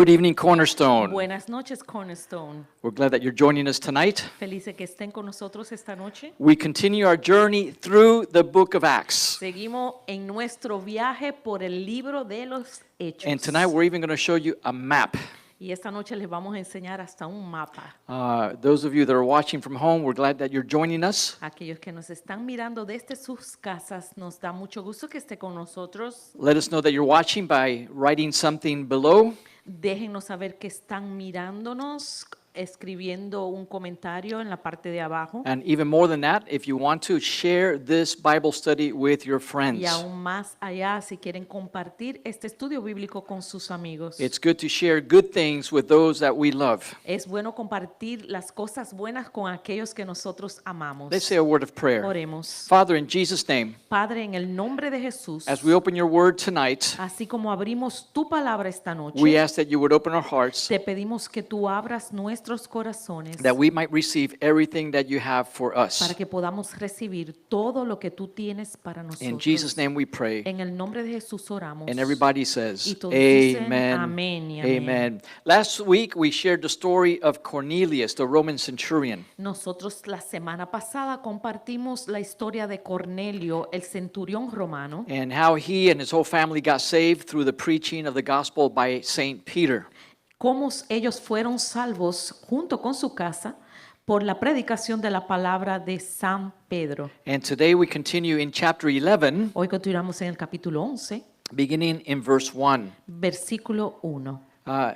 Good evening, Cornerstone. Buenas noches, Cornerstone. We're glad that you're joining us tonight. Felices que estén con nosotros esta noche. We continue our journey through the book of Acts. Seguimos en nuestro viaje por el libro de los Hechos. And tonight we're even going to show you a map. Y esta noche les vamos a enseñar hasta un mapa. Those of you that are watching from home, we're glad that you're joining us. Aquellos que nos están mirando desde sus casas, nos da mucho gusto que esté con nosotros. Let us know that you're watching by writing something below. Déjennos saber que están mirándonos, escribiendo un comentario en la parte de abajo. And even more than that, if you want to, share this Bible study with your Y friends. aún más allá, si quieren compartir este estudio bíblico con sus amigos. It's good to share good things with those that we love. Es bueno compartir las cosas buenas con aquellos que nosotros amamos. Let's say a word of prayer. Oremos. Father, in Jesus' name, Padre, en el nombre de Jesús, as we open your word tonight, así como abrimos tu palabra esta noche, we ask that you would open our hearts, te pedimos que tú abras nuestros corazones that we might receive everything that you have for us. para que podamos recibir todo lo que tú tienes para nosotros. In Jesus' name we pray. En el nombre de Jesús oramos. And everybody Y says, todos dicen Amen. amén y amén. Amen. Last week we shared the story of Cornelius, the Roman centurion. Nosotros la semana pasada compartimos la historia de Cornelio, el centurión romano, And how he and his whole family got saved through the preaching of the gospel by Saint Peter. cómo ellos fueron salvos junto con su casa por la predicación de la palabra de San Pedro. And today we continue in chapter 11, Hoy continuamos en el capítulo 11, beginning in verse 1. versículo 1.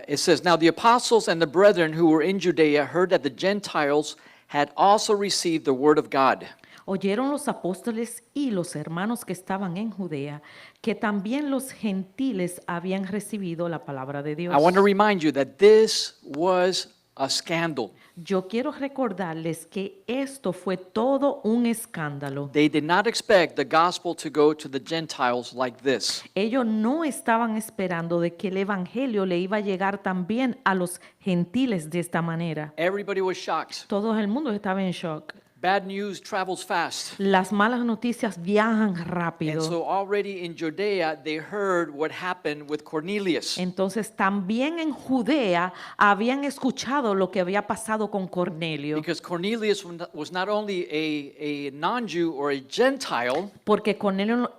It says, Now the apostles and the brethren who were in Judea heard that the Gentiles had also received the word of God. Oyeron los apóstoles y los hermanos que estaban en Judea que también los gentiles habían recibido la palabra de Dios. I want to remind you that this was a scandal. Yo quiero recordarles que esto fue todo un escándalo. They did not expect the gospel to go to the Gentiles like this. Ellos no estaban esperando de que el evangelio le iba a llegar también a los gentiles de esta manera. Everybody was shocked. Todo el mundo estaba en shock. Bad news travels fast. Las malas noticias viajan And rápido. so already in Judea, they heard what happened with Cornelius. Entonces también en Judea habían escuchado lo que había pasado con Cornelio, Because Cornelius was not only a non-Jew or a Gentile, porque Cornelio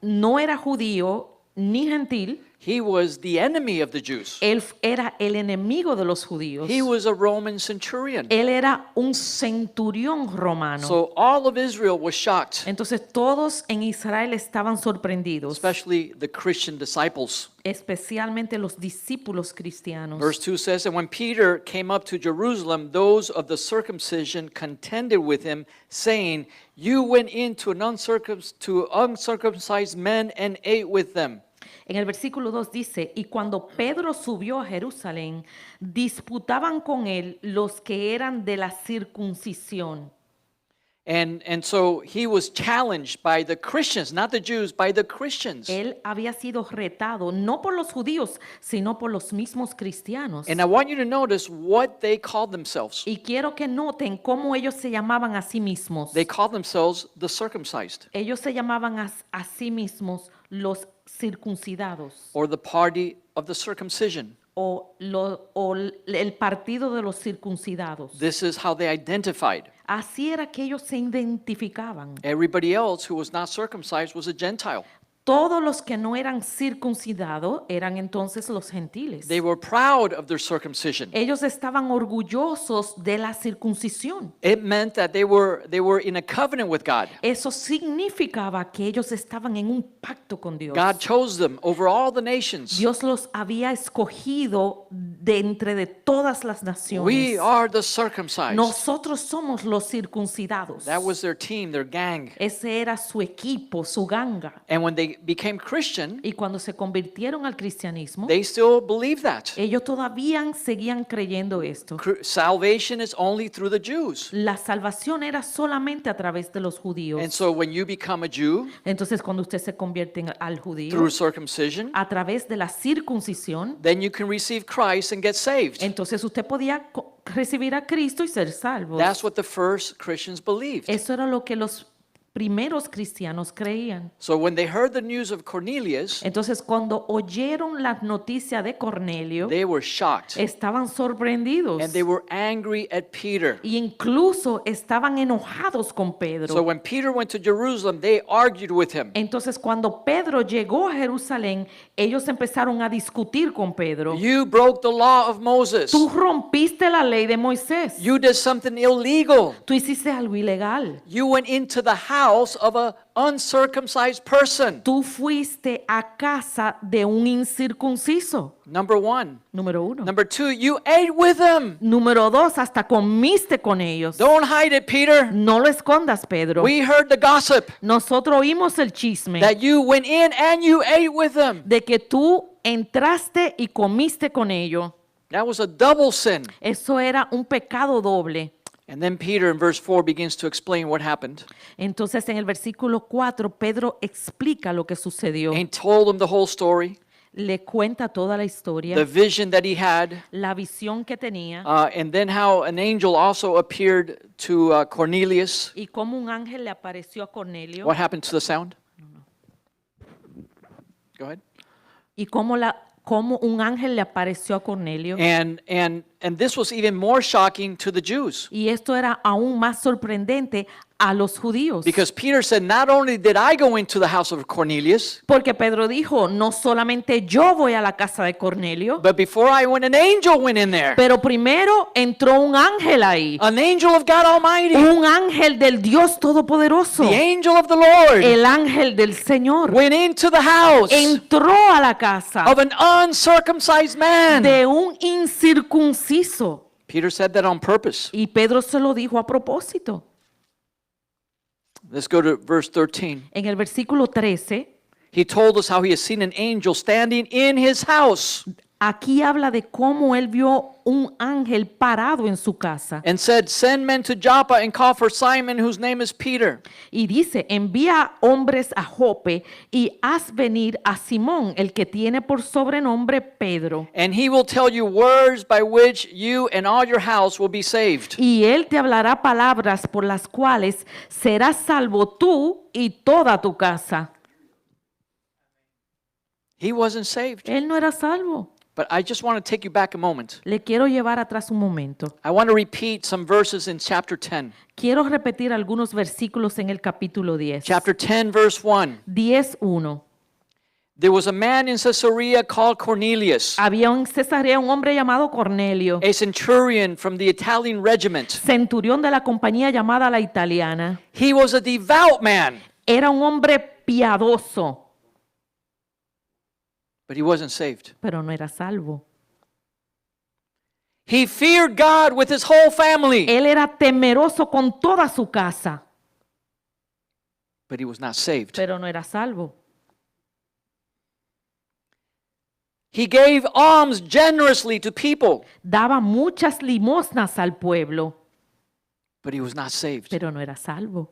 no era judío ni gentil, he was the enemy of the Jews. él era el enemigo de los judíos. He was a Roman centurion. Él era un centurión romano. So all of Israel was shocked, Entonces todos en Israel estaban sorprendidos, especially the Christian disciples. especialmente los discípulos cristianos. Verse 2 says, And when Peter came up to Jerusalem, those of the circumcision contended with him, saying, You went in to uncircumcised men and ate with them. En el versículo 2 dice, y cuando Pedro subió a Jerusalén, disputaban con él los que eran de la circuncisión. And so he was challenged by the Christians, not the Jews, by the Christians. Él había sido retado no por los judíos, sino por los mismos cristianos. And I want you to notice what they called themselves. Y quiero que noten cómo ellos se llamaban a sí mismos. They called themselves the circumcised, Ellos se llamaban a sí mismos los circuncidados or the party of the circumcision. o el partido de los circuncidados. This is how they identified. Así era que ellos se identificaban. Everybody else who was not circumcised was a Gentile. Todos los que no eran circuncidados eran entonces los gentiles. They were proud of their circumcision. Ellos estaban orgullosos de la circuncisión. It meant that they were in a covenant with God. Eso significaba que ellos estaban en un pacto con Dios. God chose them over all the nations. Dios los había escogido de entre de todas las We naciones. are the circumcised. Nosotros somos los circuncidados. That was their team, their gang. Ese era su equipo, su ganga. And when they became Christian, Y cuando se convirtieron al cristianismo, they still believe that. ellos todavía seguían creyendo esto. Salvation is only through the Jews. La salvación era solamente a través de los judíos. And so when you become a Jew Entonces, cuando usted se convierte al judío, through circumcision, a través de la circuncisión, then you can receive Christ and get saved. entonces usted podía recibir a Cristo y ser salvo. That's what the first Christians believed. Eso era lo que los primeros cristianos creían. So when they heard the news of Cornelius, Entonces, cuando oyeron la noticia de Cornelio, they were shocked estaban sorprendidos and they were angry at Peter. y incluso estaban enojados con So Pedro. when Peter went to Jerusalem, they argued with him. Entonces, cuando Pedro llegó a Jerusalén, ellos empezaron a discutir con Pedro. You broke the law of Moses. Tú rompiste la ley de Moisés. You did something illegal. Tú hiciste algo ilegal. You went into the house of an uncircumcised person. Tú fuiste a casa de un incircunciso. Number one. Número uno. Number two, you ate with them. Número dos, hasta comiste con ellos. Don't hide it, Peter. No lo escondas, Pedro. We heard the gossip Nosotros oímos el chisme that you went in and you ate with them. de que tú entraste y comiste con ellos. That was a double sin. Eso era un pecado doble. And then Peter in verse 4 begins to explain what happened. Entonces en el versículo 4 Pedro explica lo que sucedió. And he told him the whole story, Le cuenta toda la the historia, vision that he had, la visión que tenía and then how an angel also appeared to Cornelius. y cómo un ángel le apareció a Cornelio What happened to the sound? Go ahead. y cómo un ángel le apareció a Cornelio. And this was even more shocking to the Jews. Y esto era aún más sorprendente a los judíos. Because Peter said, not only did I go into the house of Cornelius, Porque Pedro dijo, no solamente yo voy a la casa de Cornelio, but before I went, an angel went in there. pero primero entró un ángel ahí. An angel of God Almighty. Un ángel del Dios Todopoderoso. The angel of the Lord El ángel del Señor went into the house entró a la casa of an uncircumcised man. de un incircunciso. Peter said that on purpose. Y Pedro se lo dijo a propósito. Let's go to verse 13. En el versículo 13, He told us how he has seen an angel standing in his house aquí habla de cómo él vio un ángel parado en su casa. and said, send men to Joppa and call for Simon, whose name is Peter. Y dice, envía hombres a Jope y haz venir a Simón, el que tiene por sobrenombre Pedro. And he will tell you words by which you and all your house will be saved. Y él te hablará palabras por las cuales serás salvo tú y toda tu casa. He wasn't saved. Él no era salvo. But I just want to take you back a moment. Le quiero llevar atrás un momento. I want to repeat some verses in chapter 10. Quiero repetir algunos versículos en el capítulo 10. Chapter 10, verse 1. 10:1. There was a man in Caesarea called Cornelius, Había en Cesarea un hombre llamado Cornelio, a centurion from the Italian regiment. centurión de la compañía llamada la Italiana. He was a devout man, Era un hombre piadoso, but he wasn't saved. pero no era salvo. He feared God with his whole family, Él era temeroso con toda su casa, but he was not saved. pero no era salvo. He gave alms generously to people, Daba muchas limosnas al pueblo, but he was not saved. pero no era salvo.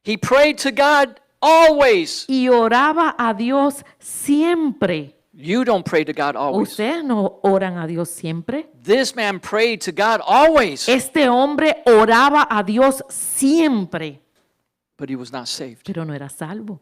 He prayed to God always. Y oraba a Dios siempre. You don't pray to God always. ¿Ustedes no oran a Dios siempre? This man prayed to God always, Este hombre oraba a Dios siempre, but he was not saved. pero no era salvo.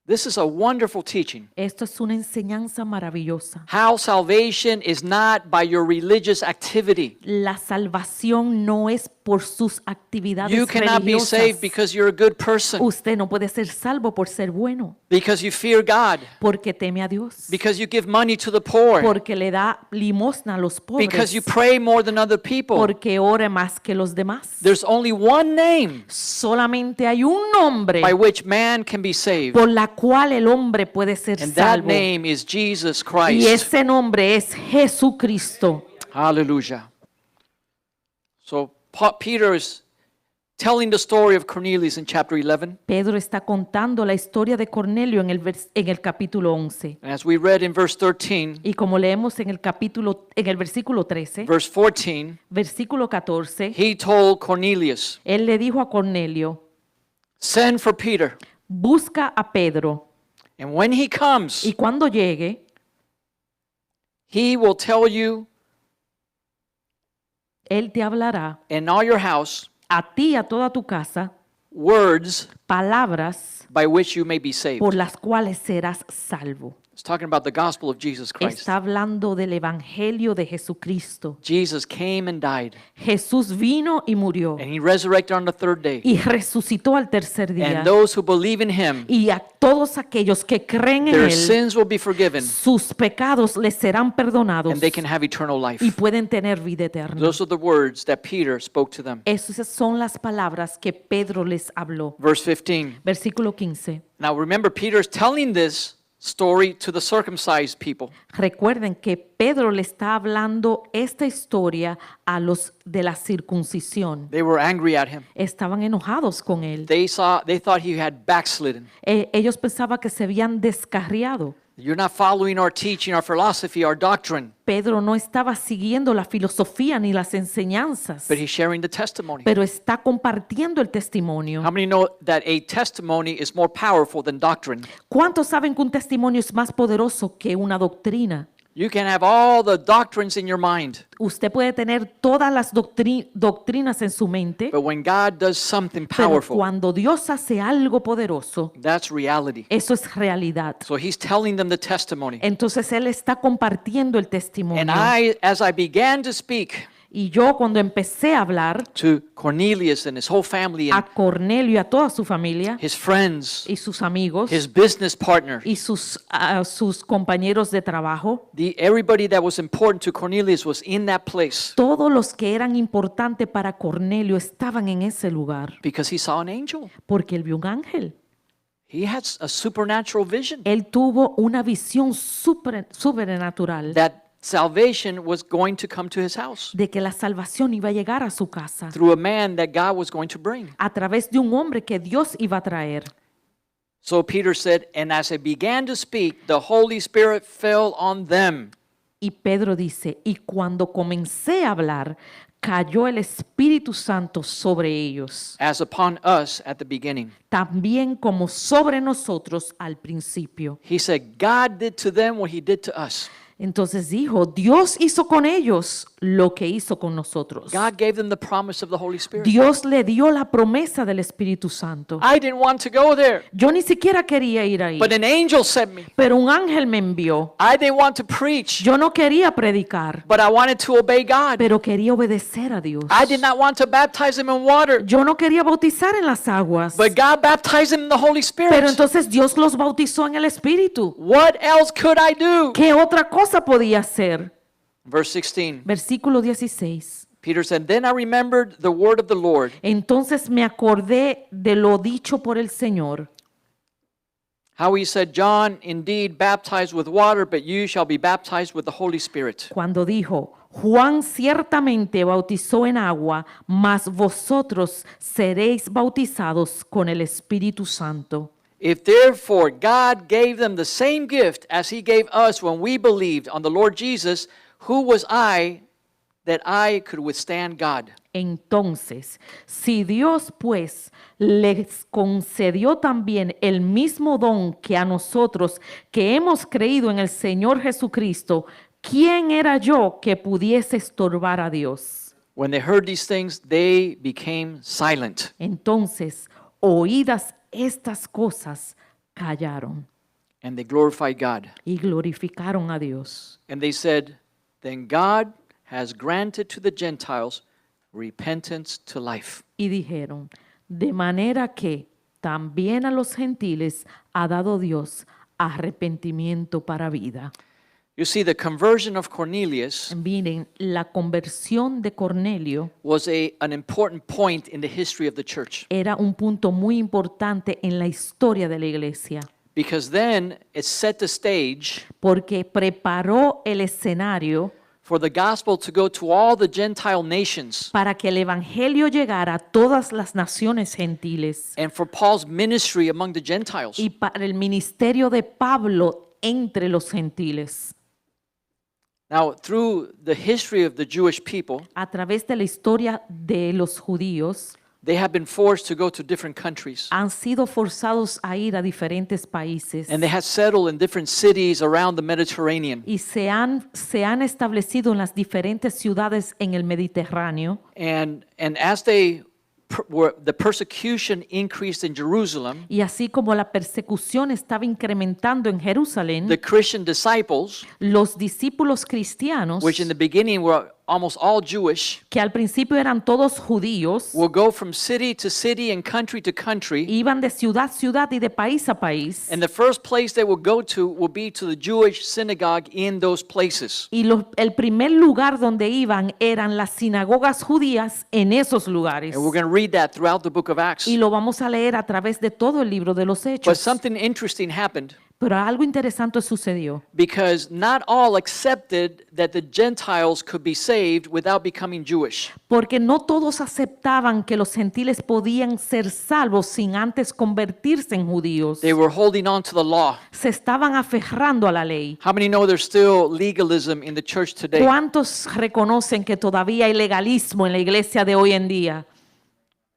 This is a wonderful teaching. Esto es una enseñanza maravillosa. How salvation is not by your religious activity. La salvación no es por sus actividades You cannot be saved religiosas. because you're a good person, Usted no puede ser salvo por ser bueno, because you fear God, porque teme a Dios, because you give money to the poor, porque le da limosna a los because you pobres, pray more than other people. porque ora más que los demás. There's only one name Solamente hay un nombre by which man can be saved, por la cual el hombre puede ser and that salvo. name is Jesus Y Christ. ese nombre es Jesucristo. Hallelujah. So Peter is telling the story of Cornelius in chapter 11. Pedro está contando la historia de Cornelio en el capítulo 11. And as we read in verse 13, Y como leemos en el versículo 13, verse 14, versículo 14, he told Cornelius, él le dijo a Cornelio, send for Peter, busca a Pedro and when he comes, y cuando llegue, he will tell you él te hablará in all your house a ti y a toda tu casa words palabras by which you may be saved. por las cuales serás salvo. It's talking about the gospel of Jesus Christ. Está hablando del evangelio de Jesucristo. Jesus came and died, Jesús vino y murió and he resurrected on the third day. y resucitó al tercer día. And those who believe in him, Y a todos aquellos que creen en their Él, sins will be forgiven, sus pecados les serán perdonados and they can have eternal life. y pueden tener vida eterna. Those are the words that Peter spoke to them. Esas son las palabras que Pedro les habló. Verse 15. Versículo 15. Now remember, Peter's telling this story to the circumcised people. Recuerden que Pedro le está hablando esta historia a los de la circuncisión. They were angry at him. Estaban enojados con él. They thought he had backslidden. Ellos pensaban que se habían descarriado. You're not following our teaching, our philosophy, our doctrine. Pedro no estaba siguiendo la filosofía ni las enseñanzas, But he's sharing the testimony. pero está compartiendo el testimonio. How many know that a testimony is more powerful than doctrine? ¿Cuántos saben que un testimonio es más poderoso que una doctrina? You can have all the doctrines in your mind, Usted puede tener todas las doctrinas en su mente, but when God does something pero powerful, cuando Dios hace algo poderoso, that's reality. eso es realidad. So he's telling them the testimony. Entonces Él está compartiendo el testimonio. And as I began to speak Y yo cuando empecé a hablar to Cornelius and his whole family a and Cornelio y a toda su familia his friends, y sus amigos his business partner, y sus compañeros de trabajo, everybody that was important to Cornelius was in that place todos los que eran importantes para Cornelio estaban en ese lugar because he saw an angel. porque él vio un ángel. He had a supernatural vision Él tuvo una visión sobrenatural that salvation was going to come to his house de que la salvación iba a llegar a su casa through a man that God was going to bring. a través de un hombre que Dios iba a traer. So Peter said, and as I began to speak, the Holy Spirit fell on them. Y Pedro dice, y cuando comencé a hablar, cayó el Espíritu Santo sobre ellos, As upon us at the beginning. también como sobre nosotros al principio. He said, God did to them what he did to us. Entonces dijo, Dios hizo con ellos lo que hizo con nosotros. God gave them the promise of the Holy Spirit. Dios le dio la promesa del Espíritu Santo. I didn't want to go there, Yo ni siquiera quería ir ahí, but an angel sent me. pero un ángel me envió. I didn't want to preach, Yo no quería predicar, but I wanted to obey God. pero quería obedecer a Dios. I did not want to baptize him in water, Yo no quería bautizar en las aguas, but God baptized him in the Holy pero Spirit. entonces Dios los bautizó en el Espíritu. What else could I do? ¿Qué otra cosa podía hacer? Verse 16. Versículo 16. Peter said, Then I remembered the word of the Lord, Entonces me acordé de lo dicho por el Señor, how he said, John indeed baptized with water, but you shall be baptized with the Holy Spirit. cuando dijo, Juan ciertamente bautizó en agua, mas vosotros seréis bautizados con el Espíritu Santo. If therefore God gave them the same gift as he gave us when we believed on the Lord Jesus, who was I that I could withstand God? Entonces, si Dios pues les concedió también el mismo don que a nosotros que hemos creído en el Señor Jesucristo, ¿quién era yo que pudiese estorbar a Dios? When they heard these things, they became silent. Entonces, oídas estas cosas, callaron And they glorified God. y glorificaron a Dios. And they said, Then God has granted to the Gentiles repentance to life. Y dijeron, de manera que también a los gentiles ha dado Dios arrepentimiento para vida. You see, the conversion of Cornelius Miren, la conversión de Cornelio was an important point in the history of the church, era un punto muy importante en la historia de la iglesia, because then it set the stage porque preparó el escenario for the gospel to go to all the Gentile nations para que el evangelio llegara a todas las naciones gentiles and for Paul's ministry among the Gentiles. y para el ministerio de Pablo entre los gentiles. Now, through the history of the Jewish people, A través de la historia de los judíos, they have been forced to go to different countries, han sido forzados a ir a diferentes países and they have settled in different cities around the Mediterranean. y se han establecido en las diferentes ciudades en el Mediterráneo. And as they the persecution increased in Jerusalem, Y así como la persecución estaba incrementando en Jerusalén, the Christian disciples, los discípulos cristianos, which in the beginning were almost all Jewish, que al principio eran todos judíos, will go from city to city and country to country. iban de ciudad a ciudad y de país a país. And the first place they will go to will be to the Jewish synagogue in those places. Y el primer lugar donde iban eran las sinagogas judías en esos lugares. And we're going to read that throughout the book of Acts. Y lo vamos a leer a través de todo el libro de los But Hechos. something interesting happened Pero algo interesante sucedió, because not all accepted that the Gentiles could be saved without becoming Jewish. porque no todos aceptaban que los gentiles podían ser salvos sin antes convertirse en judíos. They were holding on to the law. Se estaban aferrando a la ley. How many know there's still legalism in the church today? ¿Cuántos reconocen que todavía hay legalismo en la iglesia de hoy en día?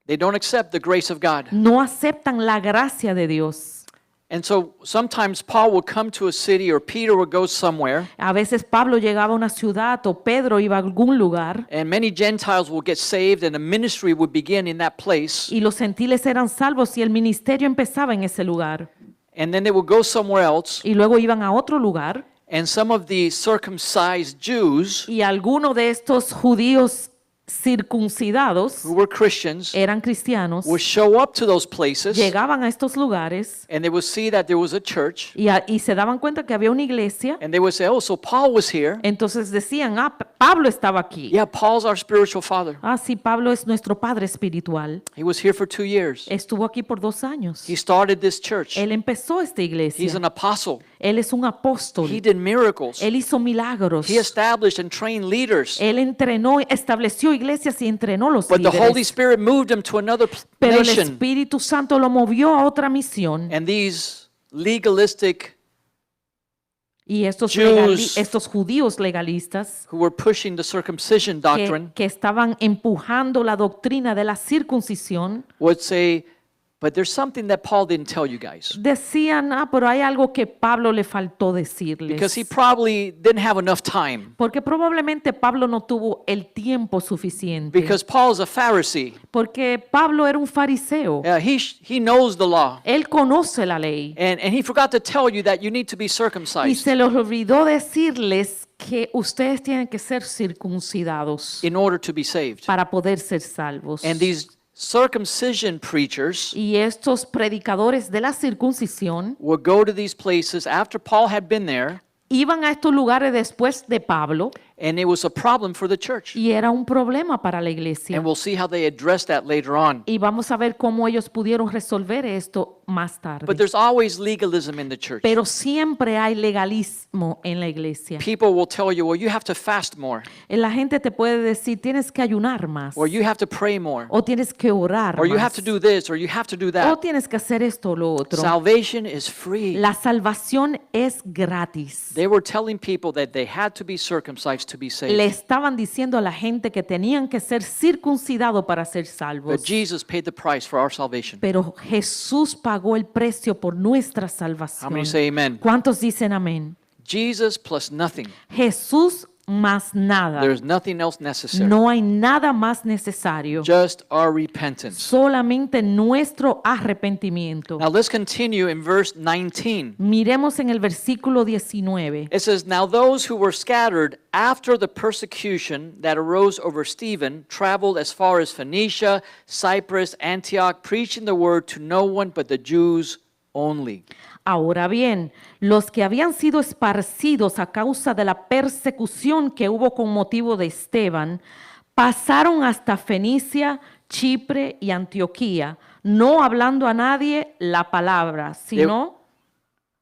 They don't accept the grace of God. No aceptan la gracia de Dios. And so sometimes Paul will come to a city or Peter will go somewhere, A veces Pablo llegaba a una ciudad o Pedro iba a algún lugar and many Gentiles will get saved and a ministry would begin in that place. y los gentiles eran salvos y el ministerio empezaba en ese lugar. And then they will go somewhere else, Y luego iban a otro lugar and some of the circumcised Jews y algunos de estos judíos circuncidados who were Christians eran cristianos, would show up to those places, llegaban a estos lugares and they would see that there was a church, y se daban cuenta que había una iglesia. and they would say, oh, so Paul was here. Entonces decían, Pablo estaba aquí. Yeah, Paul's our spiritual father. Sí, Pablo es nuestro padre espiritual. He was here for 2 years. Estuvo aquí por 2 años. He started this church. Él empezó esta He's iglesia. an apostle. Él es un apóstol. He did miracles. Él hizo milagros. He established and trained leaders. Él entrenó, estableció iglesias y entrenó los But the Holy líderes. Spirit moved him to another Pero el nation. Espíritu Santo lo movió a otra misión. And these legalistic Y estos, Jews estos judíos legalistas who were pushing the circumcision doctrine que estaban empujando la doctrina de la circuncisión, would say, but there's something that Paul didn't tell you guys. decían, pero hay algo que Pablo le faltó decirles. Because he probably didn't have enough time. Porque probablemente Pablo no tuvo el tiempo suficiente. Because Paul's a Pharisee. Porque Pablo era un fariseo. He knows the law. Él conoce la ley. And he forgot to tell you that you need to be Y circumcised se les olvidó decirles que ustedes tienen que ser circuncidados in order to be saved. para poder ser salvos. And these circumcision preachers Y estos predicadores de la circuncisión would go to these places after Paul had been there, iban a estos lugares después de Pablo and it was a problem for the church. y era un problema para la iglesia. And we'll see how they address that later on. Y vamos a ver cómo ellos pudieron resolver esto más tarde. But there's always legalism in the church. Pero siempre hay legalismo en la iglesia. People will tell you, well, you have to fast more, La gente te puede decir, tienes que ayunar más, or you have to pray more, o tienes que orar or you have más, to do this, or you have to do o that. tienes que hacer esto o lo otro. Salvation is free. La salvación es gratis. They were telling people that they had to be circumcised to be Le saved. estaban diciendo a la gente que tenían que ser circuncidados para ser salvos. But Jesus paid the price for our salvation. Pero Jesús pagó el precio por nuestra How salvación. many say amen? ¿Cuántos dicen amén? Jesus plus nothing. Jesús más nada. There's nothing else necessary. No hay nada más necesario. Just our repentance. Solamente nuestro arrepentimiento. Now let's continue in verse 19. Miremos en el versículo 19. It says, now those who were scattered after the persecution that arose over Stephen traveled as far as Phoenicia, Cyprus, Antioch, preaching the word to no one but the Jews only. Ahora bien, los que habían sido esparcidos a causa de la persecución que hubo con motivo de Esteban, pasaron hasta Fenicia, Chipre y Antioquía, no hablando a nadie la palabra, sino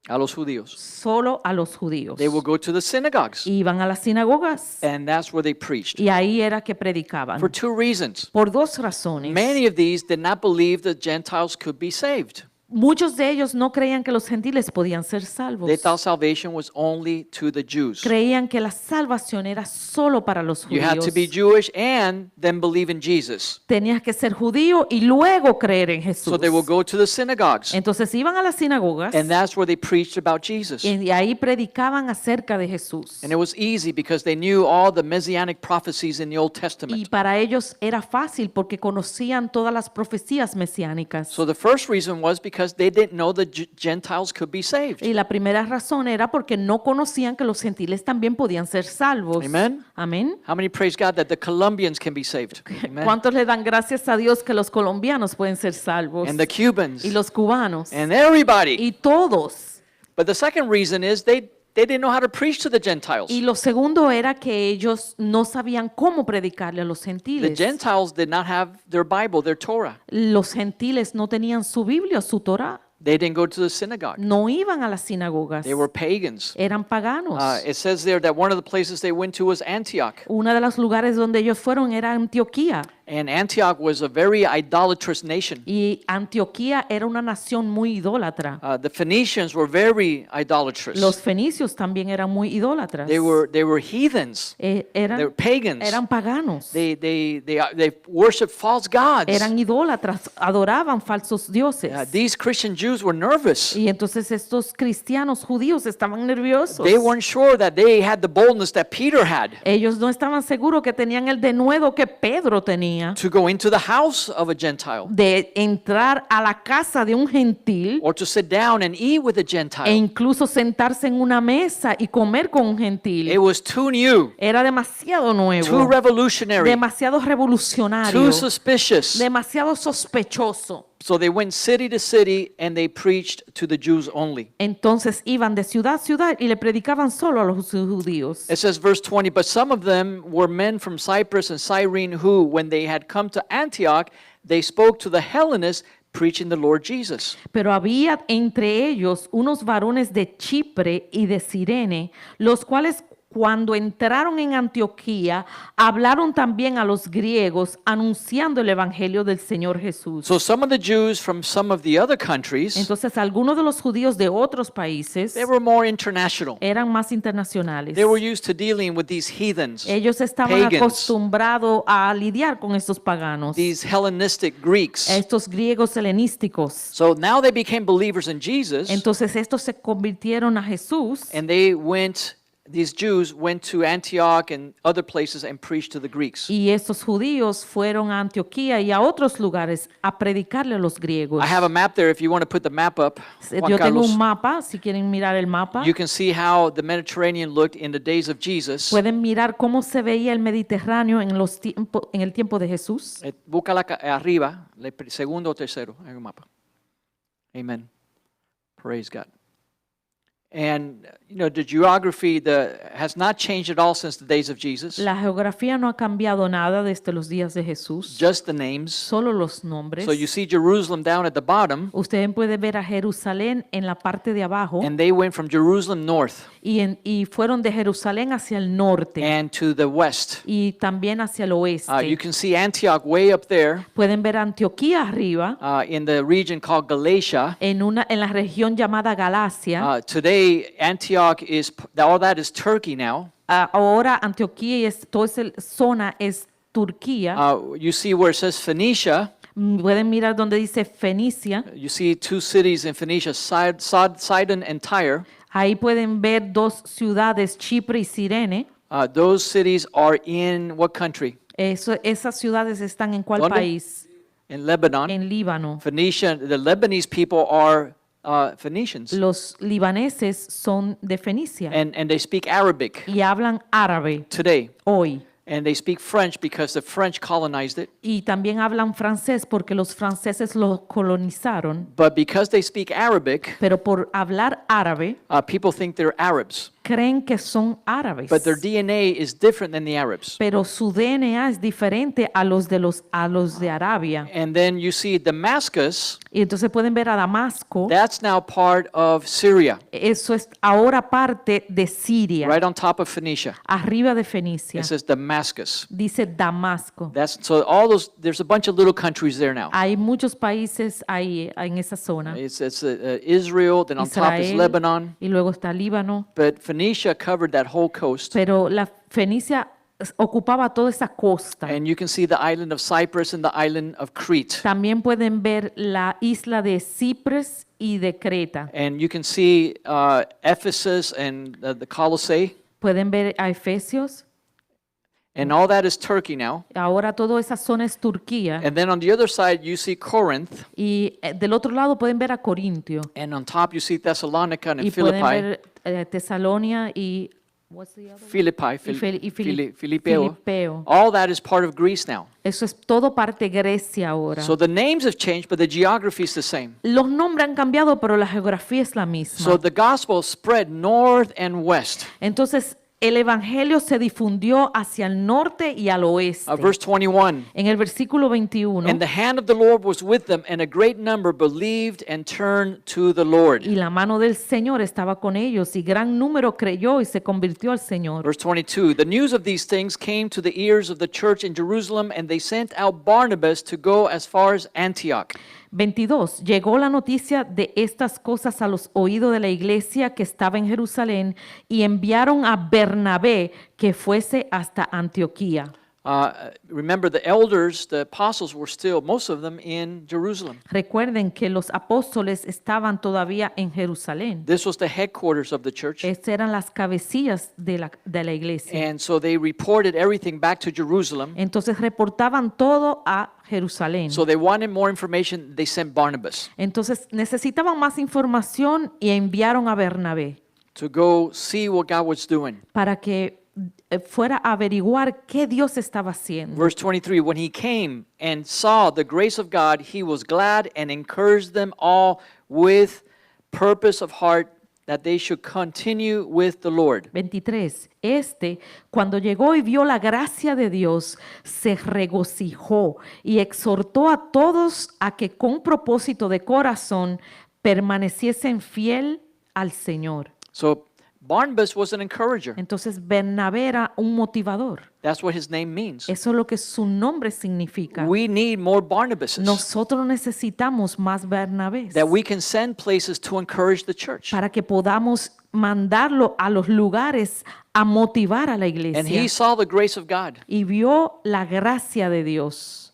A los judíos. solo a los judíos. They will go to the synagogues, Iban a las sinagogas and that's where they preached. y ahí era que predicaban. For 2 reasons. Por 2 razones. Many of these did not believe that Gentiles could be saved. muchos de ellos no creían que los gentiles podían ser salvos. They thought salvation was only to the Jews. Creían que la salvación era solo para los You had to be judíos. Jewish and then believe in Jesus. Tenías que ser judío y luego creer en Jesús. So they will go to the synagogues, Entonces iban a las sinagogas and that's where they preached about Jesus. y ahí predicaban acerca de Jesús. And it was easy because they knew all the messianic prophecies in the Old Y Testament. para ellos era fácil porque conocían todas las profecías mesiánicas. So the first reason was because they didn't know the Gentiles could be saved. Y la primera razón era porque no conocían que los gentiles también podían ser salvos. Amen. Amén. How many praise God that the Colombians can be saved? Amen. ¿Cuántos le dan gracias a Dios que los colombianos pueden ser salvos? And the Cubans Y los cubanos. and everybody. Y todos. But the second reason is they didn't know how to preach to the Gentiles. Y lo segundo era que ellos no sabían cómo predicarle a los The gentiles. Gentiles did not have their Bible, their Torah. Los gentiles no tenían su Biblia, su Torah. They didn't go to the synagogue. No iban a las sinagogas. They were pagans. Eran paganos. It says there that one of the places they went to was Antioch. Uno de los lugares donde ellos fueron era Antioquía. And Antioch was a very idolatrous nation. Y Antioquía era una nación muy idólatra. The Phoenicians were very idolatrous. Los fenicios también eran muy idólatras. They were heathens. They were pagans. Eran paganos. They worshiped false gods. Eran idólatras, adoraban falsos dioses. These Christian Jews were nervous. Y entonces estos cristianos judíos estaban nerviosos. They weren't sure that they had the boldness that Peter had Ellos no estaban seguros que tenían el denuedo que Pedro tenía to go into the house of a Gentile de entrar a la casa de un gentil or to sit down and eat with a e Gentile. incluso sentarse en una mesa y comer con un It gentil. was too new, Era demasiado too nuevo, revolutionary, demasiado revolucionario, too suspicious. demasiado sospechoso. So they went city to city and they preached to the Jews only. Entonces iban de ciudad a ciudad y le predicaban solo a los judíos. It says, verse 20, but some of them were men from Cyprus and Cyrene who, when they had come to Antioch, they spoke to the Hellenists, preaching the Lord Jesus. Pero había entre ellos unos varones de Chipre y de Cirene, los cuales cuando entraron en Antioquía, hablaron también a los griegos, anunciando el evangelio del Señor Jesús. So some of the Jews from some of the other countries, Entonces, algunos de los judíos de otros países they were more international. eran más internacionales. They were used to dealing with these heathens, Ellos estaban pagans, acostumbrados a lidiar con estos paganos, these Hellenistic Greeks. estos griegos helenísticos. So now they became believers in Jesus, Entonces, estos se convirtieron a Jesús. and these Jews went to Antioch and other places and preached to the Greeks. Y estos judíos fueron a Antioquía y a otros lugares a predicarle a los griegos. I have a map there if you want to put the map up. Juan Yo tengo Carlos. un mapa, si quieren mirar el mapa. You can see how the Mediterranean looked in the days of Jesus. Pueden mirar cómo se veía el Mediterráneo en el tiempo de Jesús. Búscala arriba, segundo o tercero en el mapa. Amen. Praise God. And the geography has not changed at all since the days of Jesus. La geografía no ha cambiado nada desde los días de Jesús. Just the names. Solo los nombres. So you see Jerusalem down at the bottom, Usted puede ver a Jerusalén en la parte de abajo and they went from Jerusalem north y fueron de Jerusalén hacia el norte and to the west. y también hacia el oeste. You can see Antioch way up there Pueden ver Antioquía arriba in the region called Galatia. en la región llamada Galacia. Today, Antioch all that is Turkey now. Ahora Antioquía y toda esa zona es Turquía. You see where it says Phoenicia. Pueden mirar donde dice Fenicia. You see two cities in Phoenicia, Sidon and Tyre. Ahí pueden ver dos ciudades, Chipre y Cirene. Those cities are in what country? Esas ciudades están en cuál ¿Dónde? país? In Lebanon. En Líbano. Phoenicia, the Lebanese people are Phoenicians. Los libaneses son de Fenicia And they speak Arabic y hablan árabe today. hoy. And they speak French because the French colonized it. Y también hablan francés porque los franceses lo colonizaron. But because they speak Arabic, Pero por hablar árabe, people think they're Arabs. creen que son árabes. but their DNA is different than the Arabs. Pero su DNA es diferente a los de Arabia. And then you see Damascus, Y entonces pueden ver a Damasco. that's now part of Syria, Eso es ahora parte de Siria, right on top of Phoenicia. arriba de Fenicia. It says Damascus. Dice Damasco. So all those, there's a bunch of little countries there now. Hay muchos países ahí en esa zona. It's Israel, then on top is Israel, Lebanon. y luego está Líbano. But Phoenicia covered that whole coast. Pero la Fenicia ocupaba toda esa costa. And you can see the island of Cyprus and the island of Crete. También pueden ver la isla de Cipres y de Creta. And you can see Ephesus and the Colossae. Pueden ver a Efesios. And all that is Turkey now. Ahora toda esa zona es Turquía. And then on the other side, you see Corinth. Y del otro lado pueden ver a Corintio. And on top, you see Thessalonica and Y pueden Philippi. ver Tesalonia y what's the other one? Philippi, Filipeo. Filipeo. All that is part of Greece now. Eso es todo parte Grecia ahora. So the names have changed, but the geography is the same. Los nombres han cambiado, pero la geografía es la misma. So the gospel spread north and west. Entonces, el evangelio se difundió hacia el norte y al oeste. Verse 21. En el versículo 21, And the hand of the Lord was with them, and a great number believed and turned to the Lord. y la mano del Señor estaba con ellos, y gran número creyó y se convirtió al Señor. Verse 22. The news of these things came to the ears of the church in Jerusalem, and they sent out Barnabas to go as far as Antioch. 22. Llegó la noticia de estas cosas a los oídos de la iglesia que estaba en Jerusalén, y enviaron a Bernabé que fuese hasta Antioquía. Remember, the elders, the apostles, were still, most of them, in Jerusalem. Recuerden que los apóstoles estaban todavía en Jerusalén. This was the headquarters of the church. Estas eran las cabecillas de la iglesia. And so they reported everything back to Jerusalem. Entonces reportaban todo a Jerusalén. So they wanted more information. They sent Barnabas Entonces necesitaban más información y enviaron a Bernabé to go see what God was doing. para que fuera a averiguar qué Dios estaba haciendo. Verse 23, when he came and saw the grace of God, he was glad and encouraged them all with purpose of heart that they should continue with the Lord. 23. Cuando llegó y vio la gracia de Dios, se regocijó y exhortó a todos a que con propósito de corazón permaneciesen fiel al Señor. So Barnabas was an encourager. Entonces Bernabé era un motivador. That's what his name means. Eso es lo que su nombre significa. We need more Barnabases Nosotros necesitamos más Bernabés that we can send places to encourage the church. para que podamos mandarlo a los lugares a motivar a la And iglesia. he saw the grace of God. Y vio la gracia de Dios.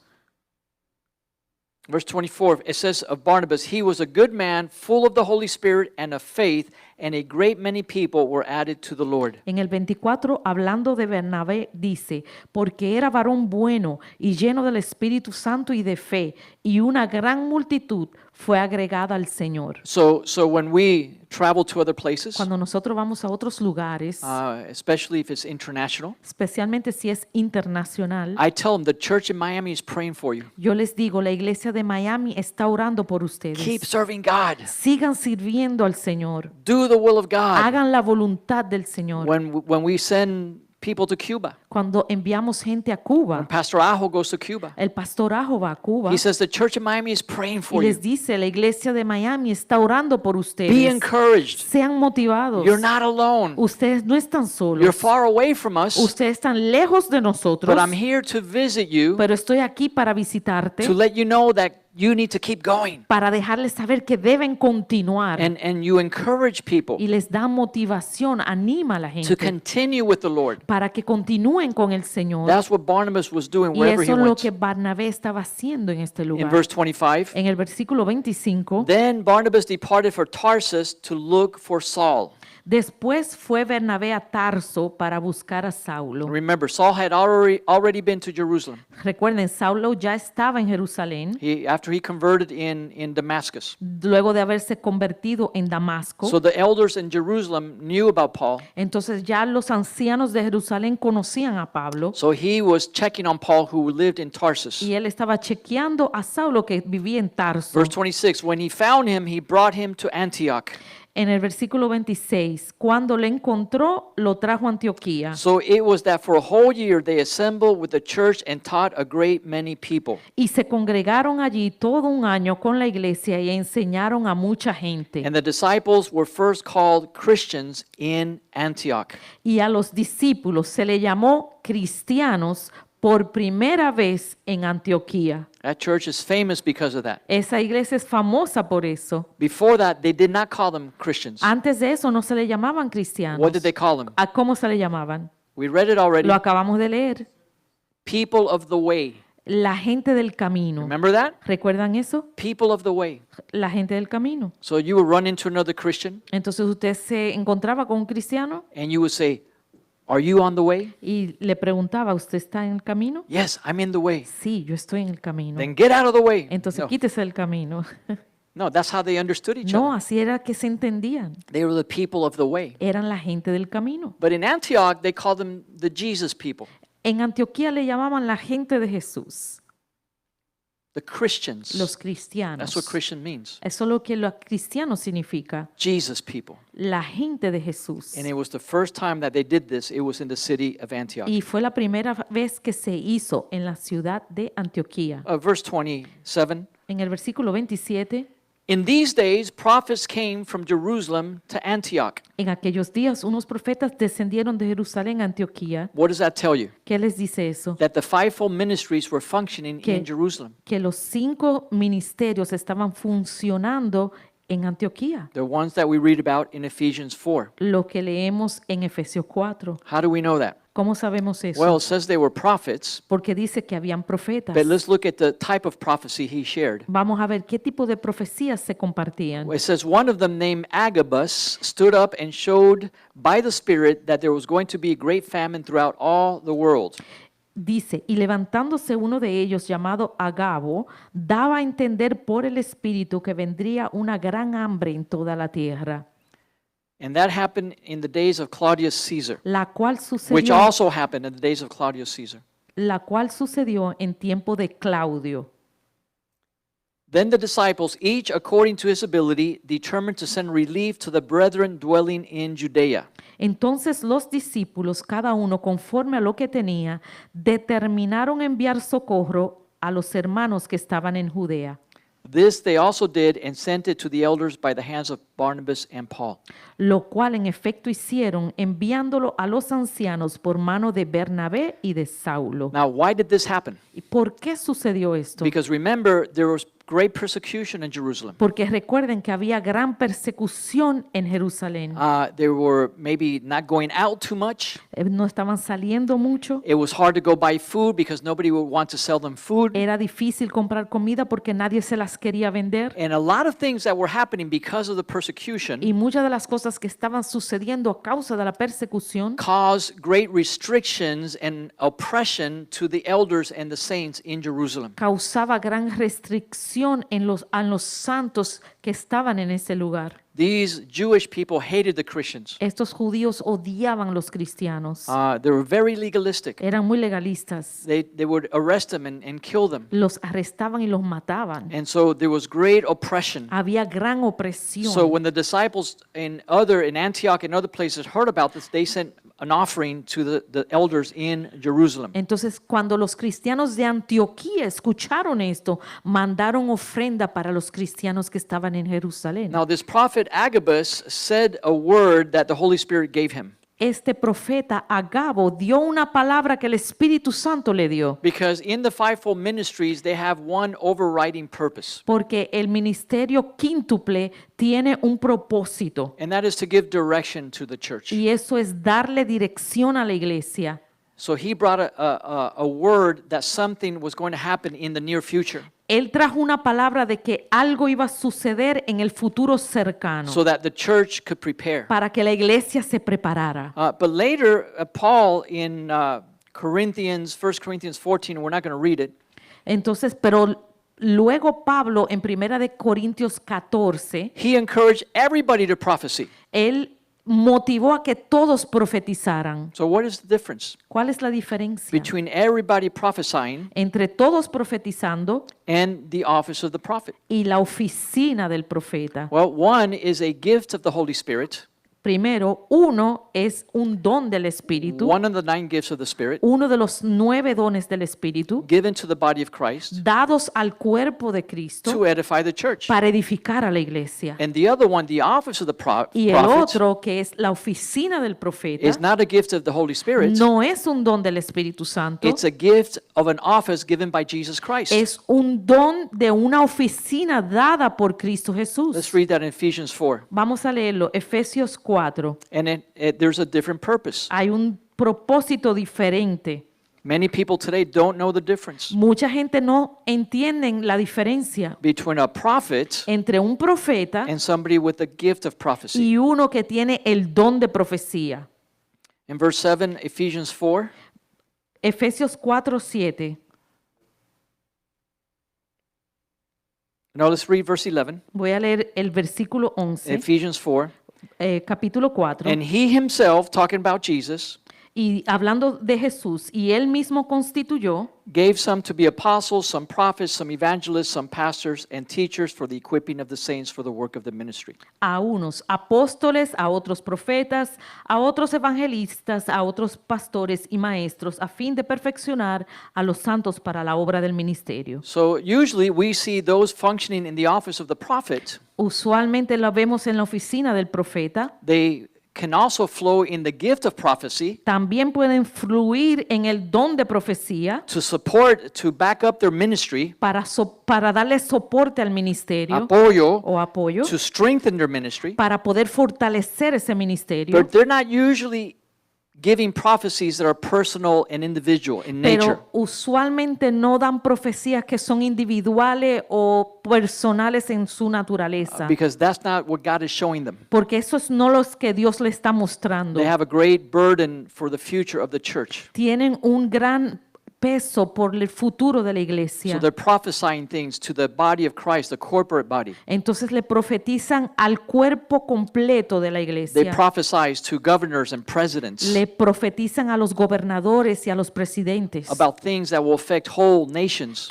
Verse 24, it says of Barnabas, he was a good man, full of the Holy Spirit and of faith, and a great many people were added to the Lord. En el 24, hablando de Bernabé, dice, porque era varón bueno y lleno del Espíritu Santo y de fe, y una gran multitud fue agregada al Señor. So when we travel to other places, Cuando nosotros vamos a otros lugares, especially if it's international, especialmente si es internacional, I tell them the church in Miami is praying for you. yo les digo, la iglesia de Miami está orando por ustedes. Keep serving God. Sigan sirviendo al Señor. Do the will of God. Hagan la voluntad del Señor. When we send people to Cuba, Cuando enviamos gente a when Cuba, Pastor Ajo goes to Cuba, el pastor Ajo va a Cuba he says the church in Miami is praying y for you. les dice, la iglesia de Miami está orando por Be ustedes. encouraged. Sean motivados. You're not alone. Ustedes no están You're solos. far away from us, Ustedes están lejos de nosotros, but I'm here to visit you pero estoy aquí para visitarte, to let you know that you need to keep going. para dejarles saber que deben continuar. And you encourage people Y les da motivación, anima a la to gente continue with the Lord. para que continúen con el Señor. That's what Barnabas was doing Y wherever he eso es lo went. que Barnabé estaba haciendo en este In lugar. verse 25, En el versículo 25, then Barnabas departed for Tarsus to look for Saul. después fue Bernabé a Tarso para buscar a Saulo. Remember, Saul had already been to Jerusalem. Recuerden, Saulo ya estaba en Jerusalén After he converted in Damascus. luego de haberse convertido en Damasco. So the elders in Jerusalem knew about Paul. Entonces ya los ancianos de Jerusalén conocían a Pablo So he was checking on Paul, who lived in Tarsus. y él estaba chequeando a Saulo que vivía en Tarso. Verse 26, when he found him, he brought him to Antioch. En el versículo 26, cuando le encontró, lo trajo a Antioquía. So it was that for a whole year they assembled with the church and taught a great many people. Y se congregaron allí todo un año con la iglesia y enseñaron a mucha gente. And the disciples were first called Christians in Antioch. Y a los discípulos se le llamó cristianos por primera vez en Antioquía. That church is famous because of that. Esa iglesia es famosa por eso. Before that, they did not call them Christians. Antes de eso no se le llamaban cristianos. What did they call them? ¿A cómo se le llamaban? We read it already. Lo acabamos de leer. People of the way. La gente del camino. Remember that? ¿Recuerdan eso? People of the way. La gente del camino. So you would run into another Christian Entonces usted se encontraba con un cristiano and you would say, "Are you on the way?" y le preguntaba, ¿usted está en el camino? Yes, I'm in the way. Sí, yo estoy en el camino. Then get out of the way. Entonces No, quítese del camino. no, that's how they understood each No, other. así era que se entendían. They were the people of the way. Eran la gente del camino. But in Antioch, they called them the Jesus people, En Antioquía le llamaban la gente de Jesús, the Christians. los cristianos. That's what Christian means. Eso es lo que los cristianos significa, Jesus people. la gente de Jesús. And it was the first time that they did this. It was in the city of Antioch. Y fue la primera vez que se hizo en la ciudad de Antioquía. Verse 27. En el versículo 27, In these days, prophets came from Jerusalem to Antioch. en aquellos días unos profetas descendieron de Jerusalén a Antioquía. What does that tell you? ¿Qué les dice eso? That the fivefold ministries were functioning Que- in Jerusalem. Que los 5 ministerios estaban funcionando en Antioquía, The ones that we read about in Ephesians 4. lo que leemos en Efesios 4. How do we know that? ¿Cómo sabemos eso? Well, it says they were prophets, Porque dice que habían profetas. but let's look at the type of prophecy he shared. Vamos a ver qué tipo de profecías se compartían. It says one of them, named Agabus, stood up and showed by the Spirit that there was going to be a great famine throughout all the world. Dice, y levantándose uno de ellos llamado Agabo, daba a entender por el Espíritu que vendría una gran hambre en toda la tierra, And that happened in the days of Claudius Caesar, la cual which sucedió, also happened in the days of Claudius Caesar. en tiempo de Claudio. Then the disciples, each according to his ability, determined to send relief to the brethren dwelling in Judea. Entonces los discípulos, cada uno conforme a lo que tenía, determinaron enviar socorro a los hermanos que estaban en Judea. This they also did and sent it to the elders by the hands of Barnabas and Paul. Lo cual en efecto hicieron, enviándolo a los ancianos por mano de Bernabé y de Saulo. Now, why did this happen? ¿Y por qué sucedió esto? Because remember, there was great persecution in Jerusalem. Porque recuerden que había gran persecución en Jerusalén. They were maybe not going out too much. No estaban saliendo mucho. It was hard to go buy food because nobody would want to sell them food. Era difícil comprar comida porque nadie se las quería vender. And a lot of things that were happening because of the persecution Y muchas de las cosas que estaban sucediendo a causa de la persecución caused great restrictions and oppression to the elders and the saints in Jerusalem. causaba gran restricción en los santos que estaban en ese lugar. These Jewish people hated the Christians. Estos judíos odiaban los cristianos. They were very legalistic. Eran muy legalistas. They would arrest them and kill them. Los arrestaban y los mataban. And so there was great oppression. Había gran opresión. So when the disciples in Antioch and other places heard about this, they sent an offering to the elders in Jerusalem. Entonces, cuando los cristianos de Antioquía escucharon esto, mandaron ofrenda para los cristianos que estaban en Jerusalén. Now this prophet Agabus said a word that the Holy Spirit gave him. Este profeta Agabo dio una palabra que el Espíritu Santo le dio, Because in the fivefold ministries, they have one overriding purpose, porque el ministerio quíntuple tiene un propósito, and that is to give direction to the church. y eso es darle dirección a la iglesia. So he brought a word that something was going to happen in the near future, Él trajo una palabra de que algo iba a suceder en el futuro cercano so that the church could prepare. para que la iglesia se preparara. But later, Paul in 1 Corinthians 14, we're not going to read it, Entonces, pero luego Pablo en Primera de Corintios 14, he encouraged everybody to prophesy. él motivó a que todos profetizaran. So what is the difference ¿Cuál es la diferencia between everybody prophesying entre todos profetizando and the office of the prophet? y la oficina del profeta? Well, one is a gift of the Holy Spirit, Primero, uno es un don del Espíritu, one of the 9 gifts of the Spirit, uno de los 9 dones del Espíritu, given to the body of Christ dados al cuerpo de Cristo to edify the church. para edificar a la iglesia. And the other one, the office of the Y el prophet, otro, que es la oficina del profeta, is not a gift of the Holy Spirit. no es un don del Espíritu Santo, It's a gift of an office given by Jesus Christ. es un don de una oficina dada por Cristo Let's Jesús. read that in Ephesians 4. Vamos a leerlo, Efesios 4. And there's a different purpose. Hay un propósito diferente. Many people today don't know the difference Mucha gente no entiende la diferencia between a prophet entre un profeta and somebody with the gift of prophecy. y uno que tiene el don de profecía. In verse 7, Ephesians 4, Efesios 4:7. no, let's read verse 11. Voy a leer el versículo 11, Ephesians 4. capítulo 4. And he himself, talking about Jesus, Y hablando de Jesús, y él mismo constituyó gave some to be apostles, some prophets, some evangelists, some pastors, and teachers for the equipping of the saints for the work of the ministry. a unos apóstoles, a otros profetas, a otros evangelistas, a otros pastores y maestros, a fin de perfeccionar a los santos para la obra del ministerio. So usually we see those functioning in the office of the prophet. Usualmente lo vemos en la oficina del profeta. They can also flow in the gift of prophecy También pueden fluir en el don de profecía to support, to back up their ministry, para darle soporte al ministerio apoyo, o apoyo, to strengthen their ministry, para poder fortalecer ese ministerio. but they're not usually giving prophecies that are personal and individual in nature. Pero usualmente no dan profecías que son individuales o personales en su naturaleza, Because that's not what God is showing them. porque eso es no los que Dios le está mostrando. They have a great burden for the future of the church. Tienen un gran peso por el futuro de la So iglesia. they're prophesying things to the body of Christ, the corporate body. Entonces le profetizan al cuerpo completo de la They iglesia. prophesy to governors and presidents Le profetizan a los gobernadores y a los presidentes about things that will affect whole nations.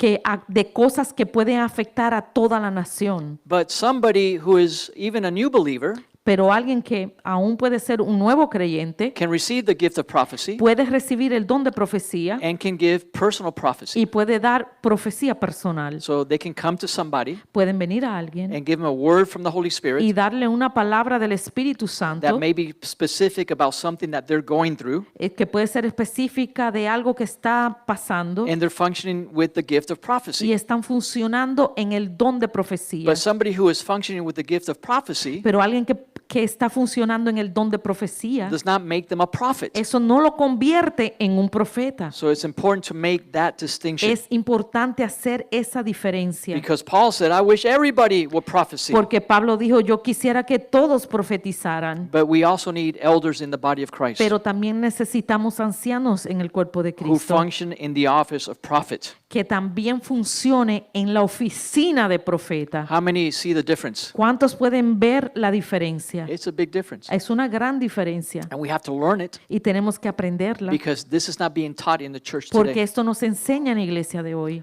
de cosas que pueden afectar a toda la nación. But somebody who is even a new believer Pero alguien que aún puede ser un nuevo creyente can receive the gift of prophecy puede recibir el don de profecía and can give personal prophecy. y puede dar profecía personal. So they can come to somebody Pueden venir a alguien and give them a word from the Holy y Spirit darle una palabra del Espíritu that Santo may be specific about something that they're going through, que puede ser específica de algo que está pasando and they're functioning with the gift of y prophecy. están funcionando en el don de profecía. But somebody who is functioning with the gift of prophecy Pero alguien que está funcionando en el don de profecía, does not make them a prophet. eso no lo convierte en un profeta. So it's important to make that distinction. Es importante hacer esa diferencia. Because Paul said, I wish everybody would prophesy. Porque Pablo dijo, yo quisiera que todos profetizaran, But we also need elders in the body of Christ pero también necesitamos ancianos en el cuerpo de who Cristo function in the office of prophet. que también funcione en la oficina de profeta. How many see the difference? ¿Cuántos pueden ver la diferencia? It's a big difference. Es una gran diferencia And we have to learn it y tenemos que aprenderla because this is not being taught in the church porque today. esto nos enseña en la iglesia de hoy.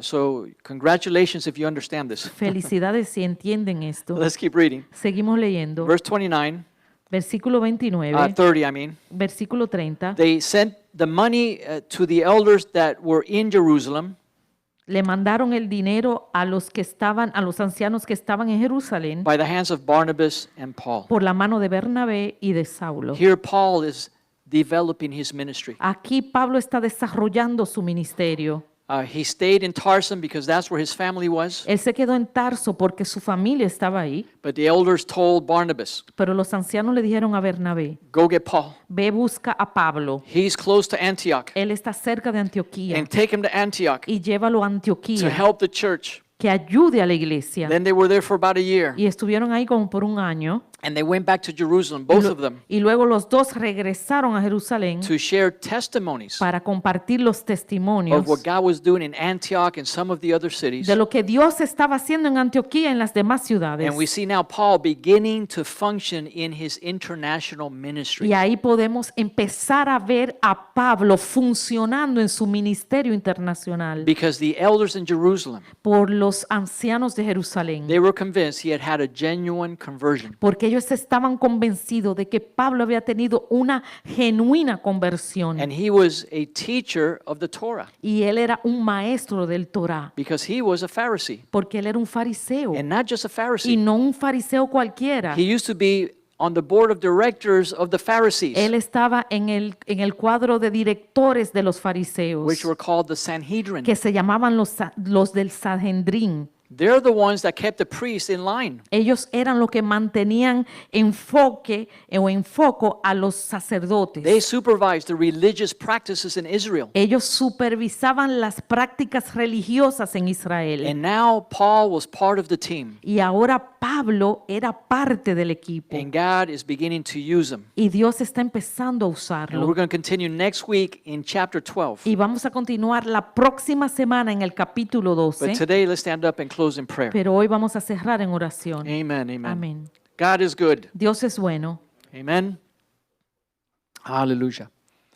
So congratulations if you understand this. Felicidades si entienden esto. Let's keep reading. Seguimos leyendo. Verse 29, Versículo 29, 30, I mean. versículo 30. They sent the money to the elders that were in Jerusalem Le mandaron el dinero a los ancianos que estaban en Jerusalén by the hands of Barnabas and Paul. por la mano de Bernabé y de Saulo. Here Paul is developing his ministry. Aquí Pablo está desarrollando su ministerio. He stayed in Tarsus because that's where his family was. Él se quedó en Tarso porque su familia estaba ahí, But the elders told Barnabas, pero los ancianos le dijeron a Bernabé, go get Paul. ve busca a Pablo. He's close to Antioch. Él está cerca de Antioquía And take him to Antioch y llévalo a to Antioquía, help the church. que ayude a la iglesia. Then they were there for about a year. Y estuvieron ahí como por un año. And they went back to Jerusalem, both of them, Y luego los dos regresaron a Jerusalén to share testimonies para compartir los testimonios of what God was doing in Antioch and some of the other cities. de lo que Dios estaba haciendo en Antioquía y en las demás ciudades. And we see now Paul beginning to function in his international ministry. Y ahí podemos empezar a ver a Pablo funcionando en su ministerio internacional Because the elders in Jerusalem, por los ancianos de Jerusalén. they were convinced he had had a genuine conversion. Porque ellos estaban convencidos de que Pablo había tenido una genuina conversión. And he was a teacher of the Torah Y él era un maestro del Torá. because he was a Pharisee. Porque él era un fariseo. And not just a Y Pharisee. no un fariseo cualquiera. He used to be on the board of directors of the Pharisees, Él estaba en el cuadro de directores de los fariseos, which were called the Sanhedrin. que se llamaban los del Sanhedrin. They're the ones that kept the priests in line. Ellos eran los que mantenían enfoco a los sacerdotes. They supervised the religious practices in Israel. Ellos supervisaban las prácticas religiosas en Israel. And now Paul was part of the team. Y ahora Pablo era parte del equipo. And God is beginning to use him. Y Dios está empezando a And we're usarlo. going to continue next week in chapter 12. Y vamos a continuar la próxima semana en el capítulo But 12. today, let's stand up and close in prayer. Pero hoy vamos a cerrar en oración. Amen, amen. Amén. God is good. Dios es bueno. Amen. Hallelujah.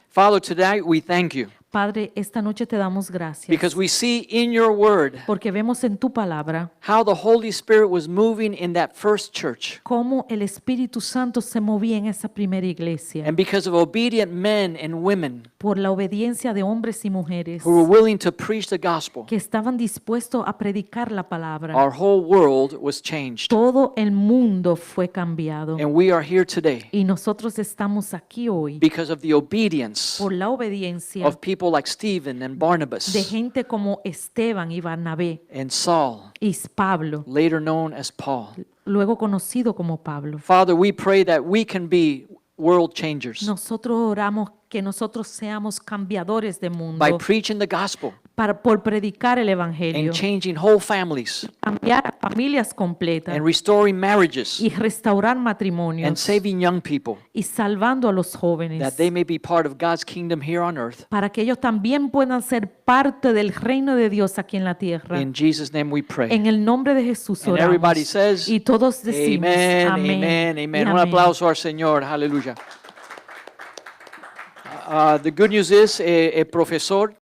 Father, today we thank you Padre, esta noche te damos gracias because we see in your word porque vemos en tu palabra how the Holy Spirit was moving in that first church. cómo el Espíritu Santo se movía en esa primera iglesia And because of obedient men and women por la obediencia de hombres y mujeres who were willing to preach the gospel, que estaban dispuestos a predicar la palabra. our whole world was changed. Todo el mundo fue cambiado And we are here today y nosotros estamos aquí hoy because of the obedience por la obediencia of people like Stephen and de Barnabas gente como Esteban y Barnabé and Saul, y Pablo, later known as Paul. luego conocido como Pablo. Father, we pray that we can be world changers Nosotros oramos que nosotros seamos cambiadores de mundo by preaching the gospel por predicar el Evangelio, and changing whole families cambiar a familias completas and restoring marriages y restaurar and matrimonios saving young people y salvando a los that jóvenes they may be part of God's kingdom here on earth. para que ellos también puedan ser parte del reino de Dios aquí en la tierra. In Jesus' name we pray. En el nombre de Jesús And oramos. everybody says, Y todos decimos Amen, amén. amen, y amen. Un amén. aplauso al Señor. Aleluya. The good news is, el profesor